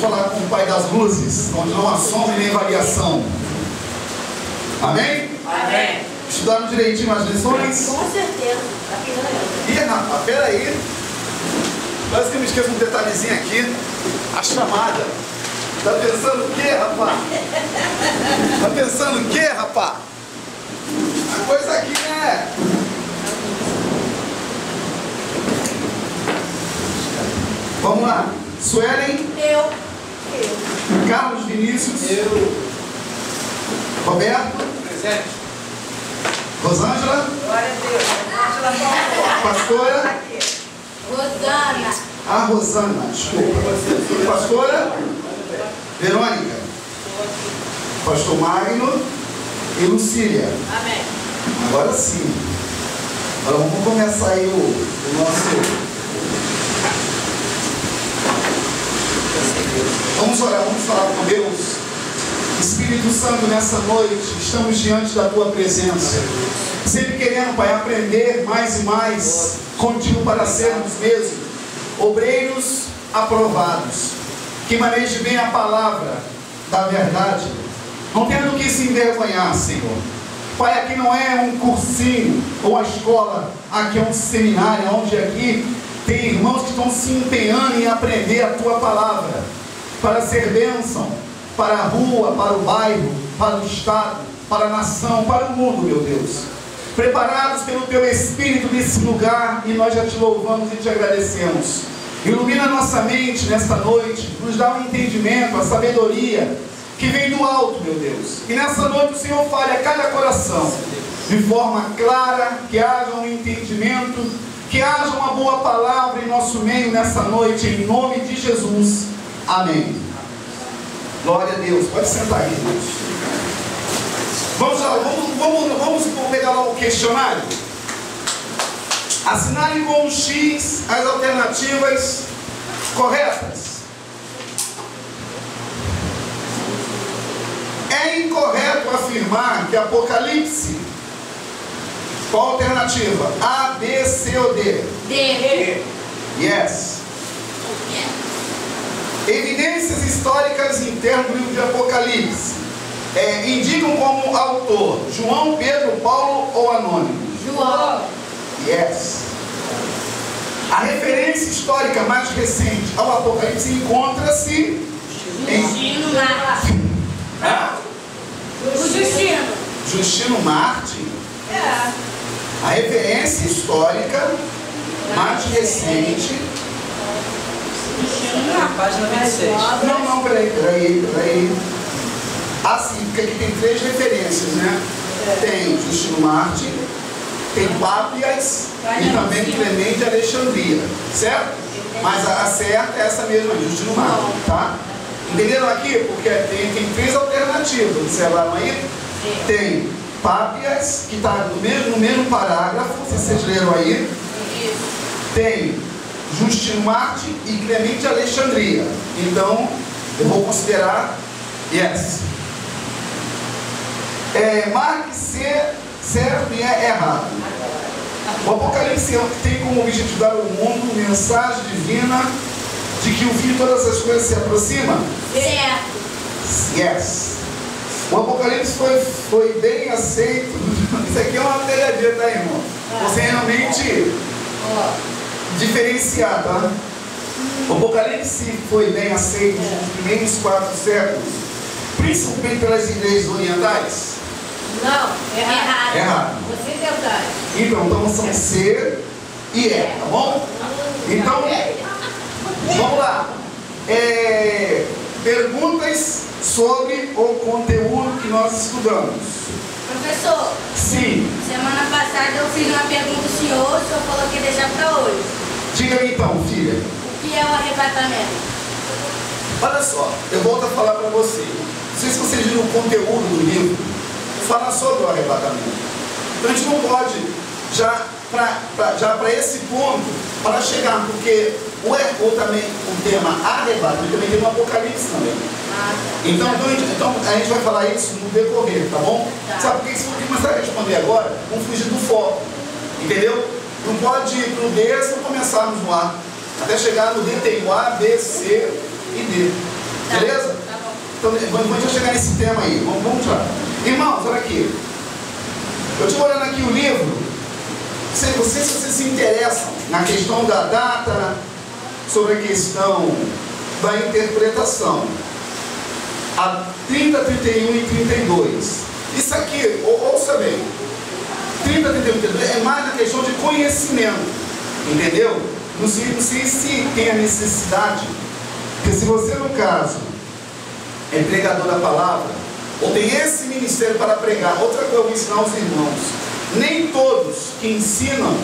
falar com o Pai das luzes, onde não há sombra nem variação. Amém? Amém. Estudaram direitinho as lições? Com certeza. Ih, rapaz, peraí. Parece que eu me esqueço um detalhezinho aqui. A chamada. Tá pensando o quê, rapaz? Tá pensando o quê, rapaz? A coisa aqui, né? Vamos lá. Suelen. Eu. Carlos Vinícius. Eu. Roberto. Presente. Rosângela. Glória a Deus. Pastora. Rosana. A Rosana, desculpa. Pastora. Verônica. Pastor Magno e Lucília. Amém. Agora sim. Agora vamos começar aí o nosso... Vamos orar, vamos falar com Deus. Espírito Santo, nessa noite, estamos diante da Tua presença. Sempre querendo, Pai, aprender mais e mais contigo para sermos mesmo obreiros aprovados. Que maneje bem a palavra da verdade, não tendo que se envergonhar, Senhor. Pai, aqui não é um cursinho ou uma escola, aqui é um seminário, onde aqui tem irmãos que estão se empenhando em aprender a Tua palavra, para ser bênção para a rua, para o bairro, para o estado, para a nação, para o mundo, meu Deus. Preparados pelo Teu Espírito nesse lugar, e nós já Te louvamos e Te agradecemos. Ilumina nossa mente nesta noite, nos dá um entendimento, a sabedoria que vem do alto, meu Deus. E nessa noite o Senhor fale a cada coração, de forma clara, que haja um entendimento, que haja uma boa palavra em nosso meio nessa noite, em nome de Jesus. Amém. Glória a Deus. Pode sentar aí, Deus. Vamos lá, vamos pegar lá o questionário. Assinale com um X as alternativas corretas. É incorreto afirmar que Apocalipse... Qual a alternativa? A, B, C ou D? D. Yes. Evidências históricas internas do livro de Apocalipse indicam como autor João, Pedro, Paulo ou anônimo? João. Yes. A referência histórica mais recente ao Apocalipse encontra-se em Justino Martin. O Justino Martin. A referência histórica mais recente. Página 26. Não, peraí. Assim, porque aqui tem 3 referências, né? Tem Justino Martin, tem Pápias e também Clemente de Alexandria, certo? Mas a certa é essa mesma, Justino Martin, tá? Entenderam aqui? Porque tem 3 alternativas, observaram aí? Tem Pápias, que está no mesmo parágrafo, se vocês leram aí. Tem Justino Martin e Clemente de Alexandria. Então, eu vou considerar yes. Marque ser certo e é errado. O Apocalipse tem como objetivo dar ao mundo mensagem divina de que o fim de todas as coisas se aproxima? Certo. Yes. O Apocalipse foi bem aceito. Isso aqui é uma pegadinha, tá, irmão? Você realmente diferenciar, tá? O Apocalipse foi bem aceito nos primeiros 4 séculos, principalmente pelas igrejas orientais. Não, errado. Errado. Você é verdade. Então são C e E, tá bom? Então, vamos lá. Perguntas sobre o conteúdo que nós estudamos. Professor, Sim. semana passada eu fiz uma pergunta ao senhor falou que ia deixar para hoje. Diga-me então, filha. O que é o arrebatamento? Olha só, eu volto a falar para você. Não sei se vocês viram o conteúdo do livro. Fala sobre o arrebatamento. Então a gente não pode, já para esse ponto, para chegar, porque também o tema arrebatamento também tem no Apocalipse também. Então a gente vai falar isso no decorrer, tá bom? Tá. Sabe por que se você começar a responder agora, vamos fugir do foco, entendeu? Não pode ir para o D se não começarmos no A. Até chegar no D tem o A, B, C e D. Beleza? Tá bom. Então, vamos chegar nesse tema aí. Vamos lá. Irmãos, olha aqui. Eu estou olhando aqui o livro. Não sei se vocês se interessam na questão da data, sobre a questão da interpretação. A 30, 31 e 32. Isso aqui, ouça bem. 30, 31 e 32 é mais na questão de conhecimento. Entendeu? Não sei se tem a necessidade. Porque se você, no caso, é pregador da palavra, ou tem esse ministério para pregar, outra coisa eu vou ensinar aos irmãos. Nem todos que ensinam,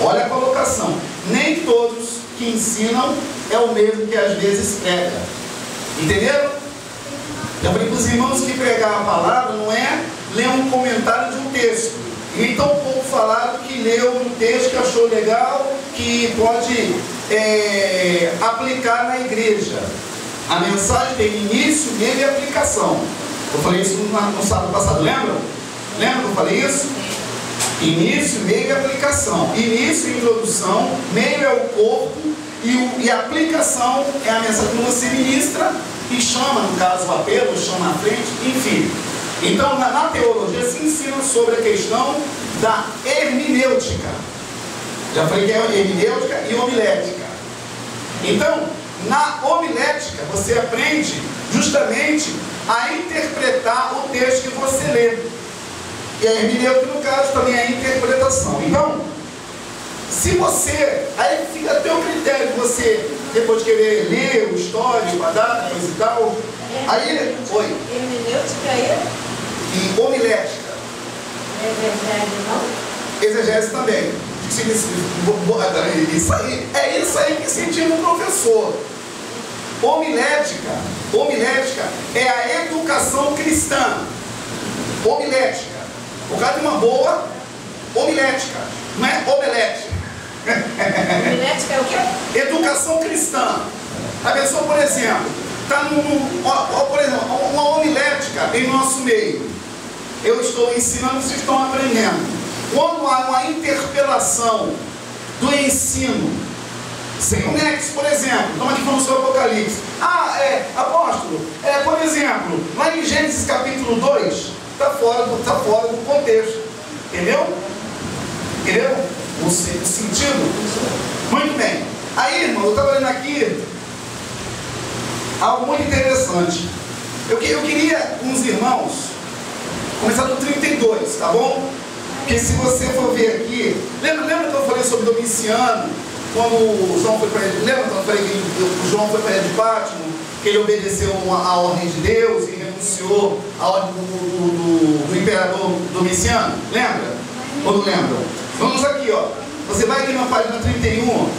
olha a colocação, nem todos que ensinam é o mesmo que às vezes prega. Entenderam? Eu falei para os irmãos que pregar a palavra não é ler um comentário de um texto. E tão pouco falado que leu um texto que achou legal, que pode aplicar na igreja. A mensagem tem início, meio e aplicação. Eu falei isso no sábado passado, lembram? Lembra que eu falei isso? Início, meio e aplicação. Início, introdução, meio é o corpo e a aplicação é a mensagem que você ministra e chama, no caso, o apelo, chama à frente, enfim. Então, na teologia se ensina sobre a questão da hermenêutica. Já falei que é hermenêutica e homilética. Então, na homilética, você aprende justamente a interpretar o texto que você lê. E a hermenêutica, no caso, também é a interpretação. Então, se você, aí fica a teu critério, você, depois de querer ler o histórico, a data, coisa e tal, aí, oi. Hermenêutica é? E homilética. Exegese, não? Exegese também. Isso aí, é isso aí que sentimos no professor. Homilética é a educação cristã. Homilética. Por causa de uma boa homilética, não é omelete. Homilética é o quê? Educação cristã. A pessoa, por exemplo, está por exemplo, uma homilética em nosso meio. Eu estou ensinando, vocês estão aprendendo. Quando há uma interpelação do ensino, sem o nexo, por exemplo, estamos aqui falando sobre o Apocalipse. Apóstolo, por exemplo, lá em Gênesis capítulo 2, está fora do contexto. Entendeu? Entendeu? O sentido? Muito bem. Aí, irmão, eu estava olhando aqui algo muito interessante. Eu queria com os irmãos começar do 32, tá bom? Porque se você for ver aqui, lembra que eu falei sobre Domiciano, quando o João foi para ele, lembra quando eu falei que o João foi para ele de Pátimo, que ele obedeceu a ordem de Deus e renunciou à ordem do imperador Domiciano? Lembra? Ou não lembra? Vamos aqui, ó. Você vai aqui na página 31,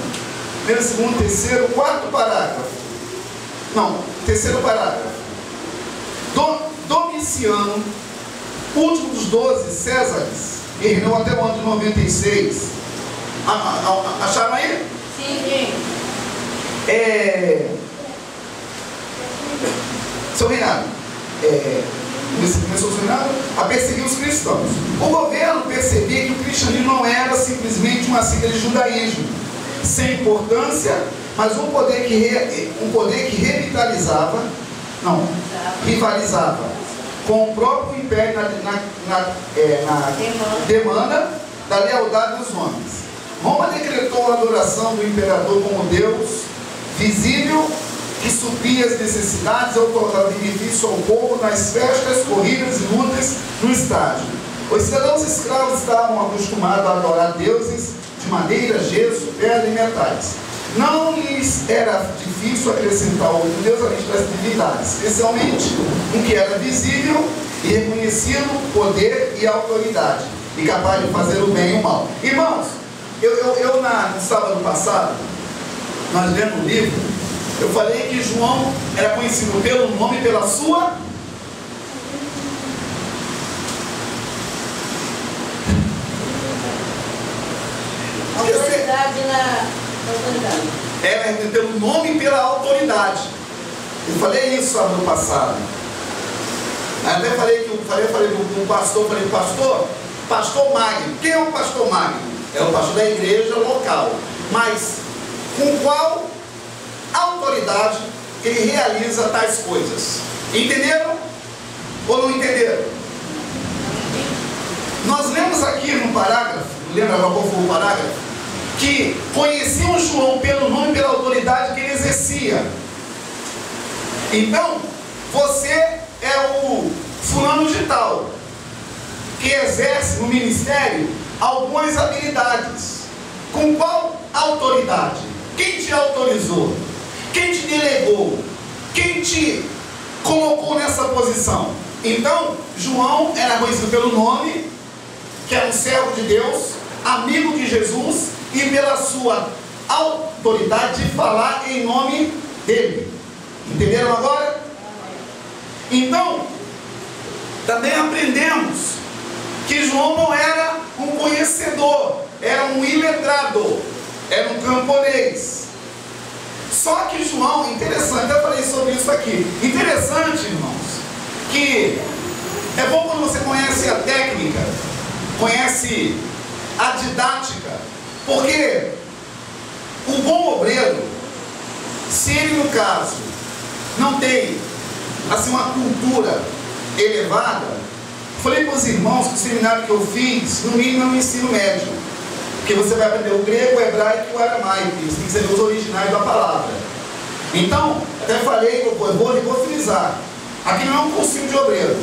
primeiro, segundo, terceiro, quarto parágrafo. Não, terceiro parágrafo. Domiciano, último dos 12 Césares, que reinou até o ano de 96. Acharam aí? Sim. Seu reinado, começou o seu reinado a perseguir os cristãos. O governo percebia que o cristianismo não era simplesmente uma sigla de judaísmo, sem importância, mas um poder que rivalizava com o próprio império na demanda da lealdade dos homens. Roma decretou a adoração do imperador como Deus visível, que supria as necessidades ao total benefício ao povo nas festas, corridas e lutas no estádio. Os cidadãos escravos estavam acostumados a adorar deuses de madeira, gesso, pedra e metais. Não lhes era difícil acrescentar outro Deus além das divindades, especialmente um que era visível e reconhecido poder e autoridade, e capaz de fazer o bem e o mal. Irmãos, no sábado passado, nós lemos um livro, eu falei que João era conhecido pelo nome e pela sua autoridade na autoridade. Pelo nome e pela autoridade. Eu falei isso sábado passado. Até falei do pastor, pastor Magno. Quem é o pastor Magno? É o pastor da igreja local. Mas com qual autoridade ele realiza tais coisas. Entenderam? Ou não entenderam? Nós lemos aqui no parágrafo, lembra qual foi o parágrafo? Que conheciam João pelo nome e pela autoridade que ele exercia. Então, você é o fulano de tal, que exerce no ministério algumas habilidades. Com qual autoridade? Quem te autorizou? Quem te delegou? Quem te colocou nessa posição? Então, João era conhecido pelo nome, que era um servo de Deus, amigo de Jesus, e pela sua autoridade de falar em nome dele. Entenderam agora? Então, também aprendemos que João não era um conhecedor, era um iletrado, era um camponês. Só que João, interessante, eu falei sobre isso aqui. Interessante, irmãos, que é bom quando você conhece a técnica, conhece a didática, porque o bom obreiro, se ele no caso não tem assim uma cultura elevada, falei para os irmãos que o seminário que eu fiz, no mínimo é um ensino médio, porque você vai aprender o grego, o hebraico e o aramaico, isso tem que ser os originais da palavra. Então, até falei, eu vou frisar, aqui não é um cursinho de obreiro,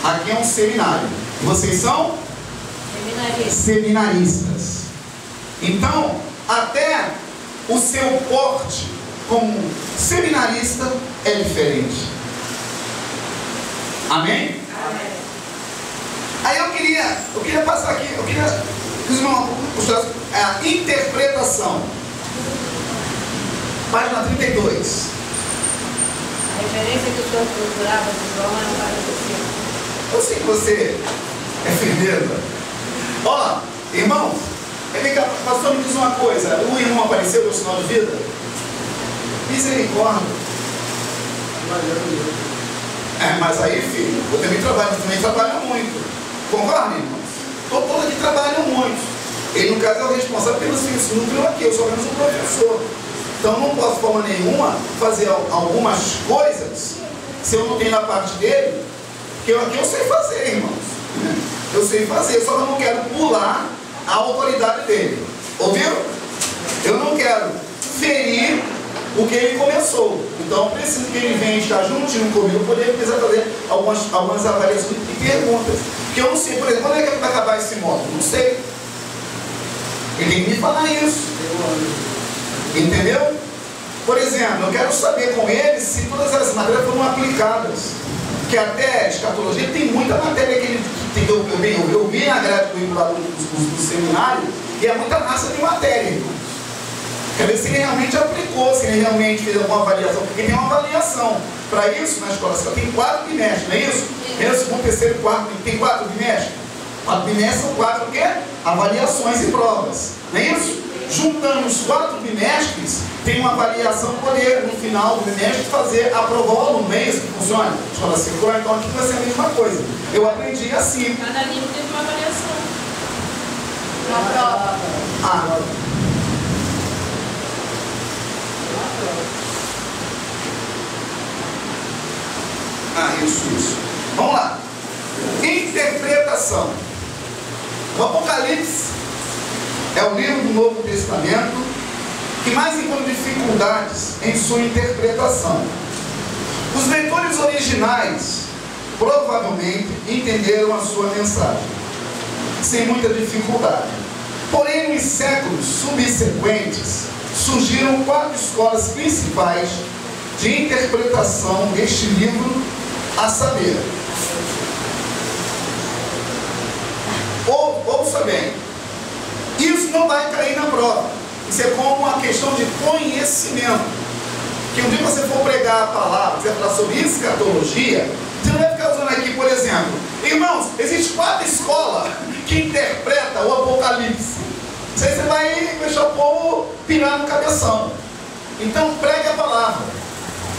aqui é um seminário. E vocês são? Seminaristas. Então, até o seu porte como seminarista é diferente. Amém? Amém. Aí eu queria passar aqui, eu queria mostrar a interpretação. Página 32. A referência que o senhor procurava de João era para você. Eu sei que você é firmeza. Ó, irmãos, pastor, me diz uma coisa. O irmão apareceu no sinal de vida? Misericórdia. Mas aí, filho, eu também trabalho muito. Concorda, irmãos? Todos aqui trabalham muito. Ele, no caso, é o responsável pelos filhos do núcleo aqui. Eu sou apenas um professor. Então, não posso, de forma nenhuma, fazer algumas coisas se eu não tenho na parte dele, que eu sei fazer, irmãos. Eu sei fazer, só que eu não quero pular a autoridade dele. Ouviu? Eu não quero ferir o que ele começou. Então, eu preciso que ele venha estar juntinho comigo, poder precisar fazer algumas avaliações e perguntas. Porque eu não sei, por exemplo, quando é que vai acabar esse módulo? Não sei. Ele tem que me falar isso. Entendeu? Por exemplo, eu quero saber com ele se todas as matérias foram aplicadas. Que até escatologia tem muita matéria que ele tem que eu vi na grade curricular do seminário, e é muita massa de matéria, irmãos. Quer ver se ele realmente aplicou, se ele realmente fez alguma avaliação, porque tem uma avaliação. Para isso, na escola tem 4 bimestres, não é isso? Primeiro, segundo, terceiro, quarto, tem 4 bimestres? 4 bimestres são 4 o quê? Avaliações e provas, não é isso? Juntando os 4 bimestres, tem uma avaliação, poder no final do bimestre fazer, aprovar o aluno, não é isso que funciona? Escola circular, então aqui vai ser a mesma coisa. Eu aprendi assim. Cada livro teve uma avaliação. Uma prova. Isso. Vamos lá. Interpretação. O Apocalipse é o livro do Novo Testamento que mais encontra dificuldades em sua interpretação. Os leitores originais provavelmente entenderam a sua mensagem sem muita dificuldade. Porém, nos séculos subsequentes surgiram 4 escolas principais de interpretação deste livro, a saber, ouça bem, isso não vai cair na prova, isso é como uma questão de conhecimento, que um dia que você for pregar a palavra, você vai falar sobre escatologia, você não vai ficar usando aqui, por exemplo, irmãos, existem 4 escolas que interpretam o Apocalipse, isso aí você vai deixar o povo pirar no cabeção. Então pregue a palavra.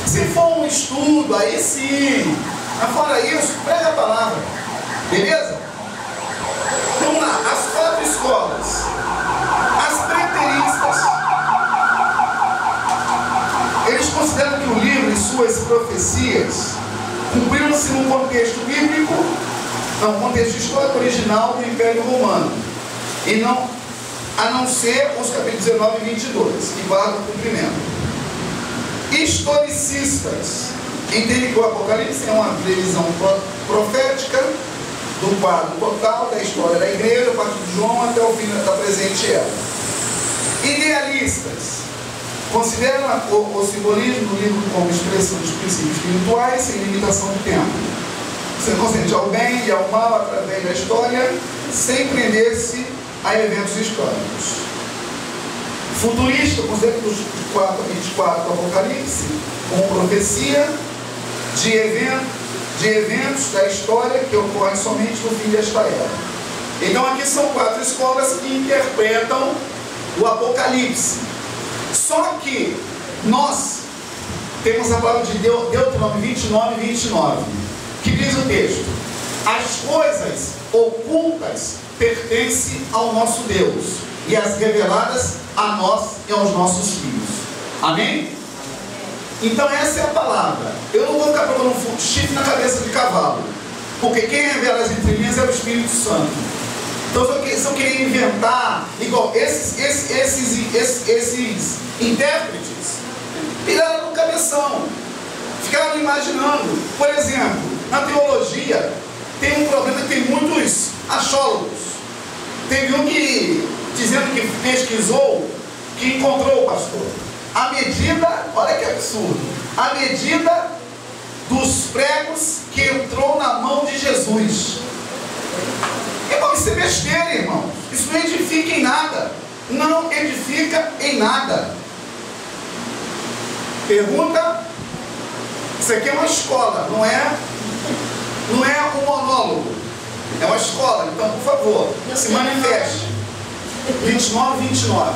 Se for um estudo, aí sim. Mas fora isso, prega a palavra. Beleza? Vamos lá. As 4 escolas. As preteristas. Eles consideram que o livro suas profecias cumpriram-se num contexto bíblico, não, contexto histórico original do Império Romano, e não, a não ser os capítulos 19 e 22, que guardam o cumprimento. Historicistas entendem que o Apocalipse é uma previsão profética do quadro total da história da igreja, a partir de João até o fim da presente era. Idealistas consideram o simbolismo do livro como expressão dos princípios espirituais sem limitação de tempo. Você consente ao bem e ao mal através da história, sem prender-se a eventos históricos. Futurista considera dos 4 a 24 do Apocalipse como profecia de eventos da história que ocorrem somente no fim desta era. Então aqui são 4 escolas que interpretam o Apocalipse. Só que nós temos a palavra de Deuteronômio 29 e 29, que diz o texto: as coisas ocultas pertencem ao nosso Deus, e as reveladas a nós e aos nossos filhos. Amém? Então essa é a palavra. Eu não vou ficar colocando um chifre na cabeça de cavalo, porque quem revela as entrelinhas é o Espírito Santo. Então se eu querer inventar, igual esses intérpretes, viraram no cabeção, ficaram imaginando. Por exemplo, na teologia tem um problema que tem muitos achólogos. Teve um que, dizendo que pesquisou, que encontrou o pastor. A medida, olha que absurdo, a medida dos pregos que entrou na mão de Jesus. Irmão, isso é besteira, irmão. Isso não edifica em nada. Não edifica em nada. Pergunta: isso aqui é uma escola, não é um monólogo. É uma escola, então por favor, se manifeste. 29 e 29.